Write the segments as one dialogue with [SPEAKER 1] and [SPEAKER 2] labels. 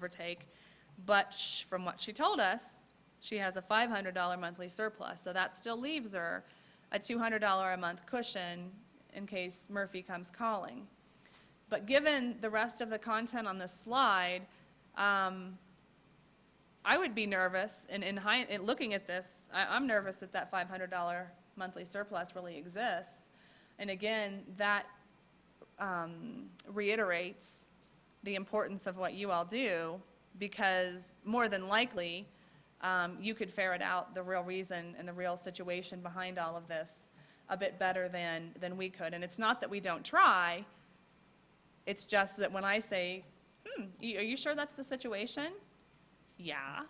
[SPEAKER 1] or take. But from what she told us, she has a $500 monthly surplus. So that still leaves her a $200 a month cushion in case Murphy comes calling. But given the rest of the content on this slide, I would be nervous, and in looking at this, I'm nervous that that $500 monthly surplus really exists. And again, that reiterates the importance of what you all do, because more than likely, you could ferret out the real reason and the real situation behind all of this a bit better than we could. And it's not that we don't try, it's just that when I say, are you sure that's the situation? Yeah,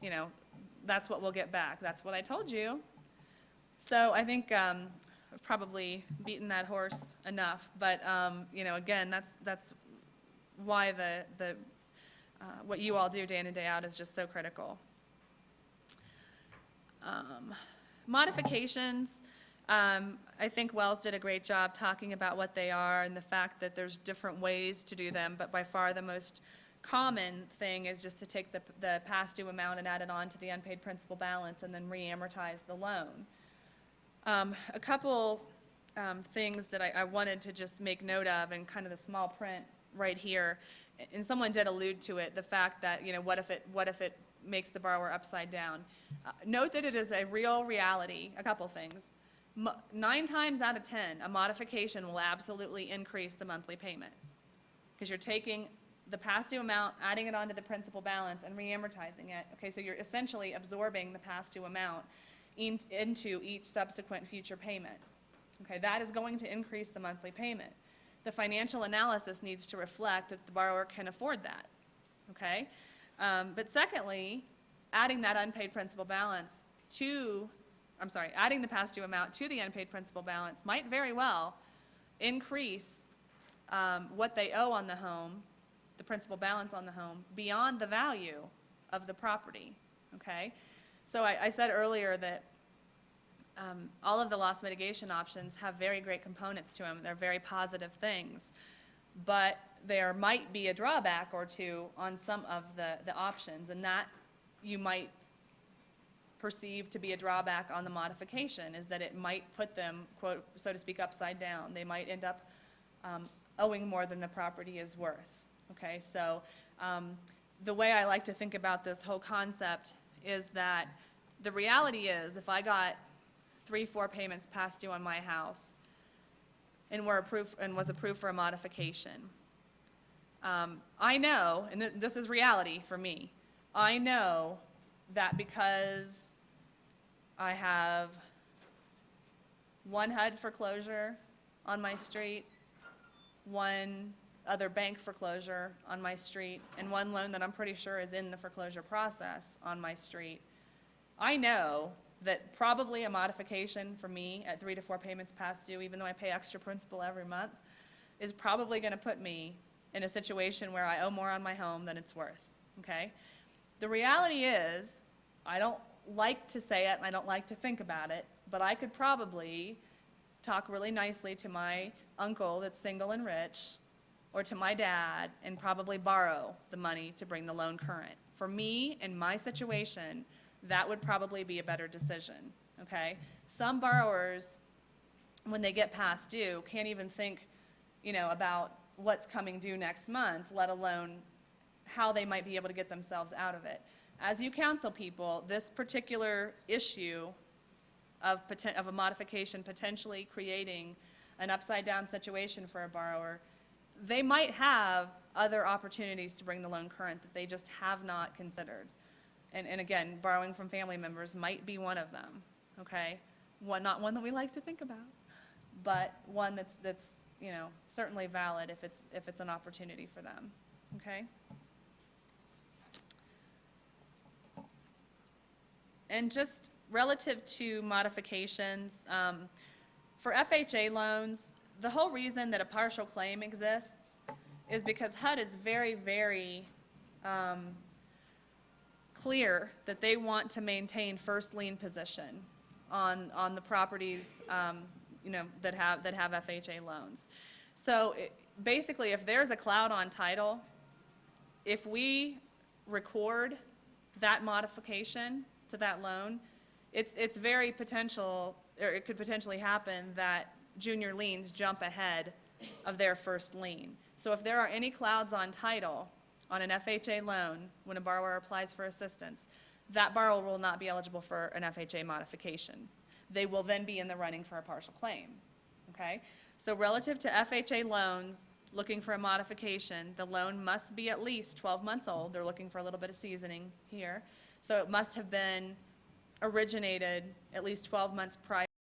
[SPEAKER 1] you know, that's what we'll get back. That's what I told you. So I think I've probably beaten that horse enough. But you know, again, that's why the what you all do day in and day out is just so critical. Modifications. I think Wells did a great job talking about what they are and the fact that there's different ways to do them, but by far the most common thing is just to take the past due amount and add it on to the unpaid principal balance and then re-amortize the loan. A couple things that I wanted to just make note of, and kind of the small print right here, and someone did allude to it, the fact that, you know, what if it makes the borrower upside down. Note that it is a real reality. A couple things. 9 times out of 10, a modification will absolutely increase the monthly payment, because you're taking the past due amount, adding it onto the principal balance, and re-amortizing it. Okay, so you're essentially absorbing the past due amount into each subsequent future payment. Okay, that is going to increase the monthly payment. The financial analysis needs to reflect that the borrower can afford that. Okay, but secondly, adding that unpaid principal balance adding the past due amount to the unpaid principal balance might very well increase what they owe on the home, the principal balance on the home, beyond the value of the property. Okay, so I said earlier that all of the loss mitigation options have very great components to them. They're very positive things, but there might be a drawback or two on some of the options, and that you might perceive to be a drawback on the modification, is that it might put them, quote, so to speak, upside down. They might end up owing more than the property is worth. Okay, so the way I like to think about this whole concept is that the reality is, if I got 3-4 payments past due on my house and was approved for a modification, I know, and this is reality for me, I know that because I have one HUD foreclosure on my street, one other bank foreclosure on my street, and one loan that I'm pretty sure is in the foreclosure process on my street, I know that probably a modification for me at 3 to 4 payments past due, even though I pay extra principal every month, is probably going to put me in a situation where I owe more on my home than it's worth. Okay? The reality is, I don't like to say it and I don't like to think about it, but I could probably talk really nicely to my uncle that's single and rich, or to my dad, and probably borrow the money to bring the loan current. For me, in my situation, that would probably be a better decision. Okay? Some borrowers, when they get past due, can't even think, you know, about what's coming due next month, let alone how they might be able to get themselves out of it. As you counsel people, this particular issue of a modification potentially creating an upside-down situation for a borrower, they might have other opportunities to bring the loan current that they just have not considered. And again, borrowing from family members might be one of them. Okay, not one that we like to think about, but one that's you know, certainly valid if it's an opportunity for them. Okay. And just relative to modifications, for FHA loans, the whole reason that a partial claim exists is because HUD is very, very clear that they want to maintain first lien position on the properties you know, that have FHA loans. So basically, if there's a cloud on title, if we record that modification to that loan, it's very potential, or it could potentially happen that junior liens jump ahead of their first lien. So if there are any clouds on title on an FHA loan when a borrower applies for assistance, that borrower will not be eligible for an FHA modification. They will then be in the running for a partial claim, okay? So relative to FHA loans looking for a modification, the loan must be at least 12 months old. They're looking for a little bit of seasoning here. So it must have been originated at least 12 months prior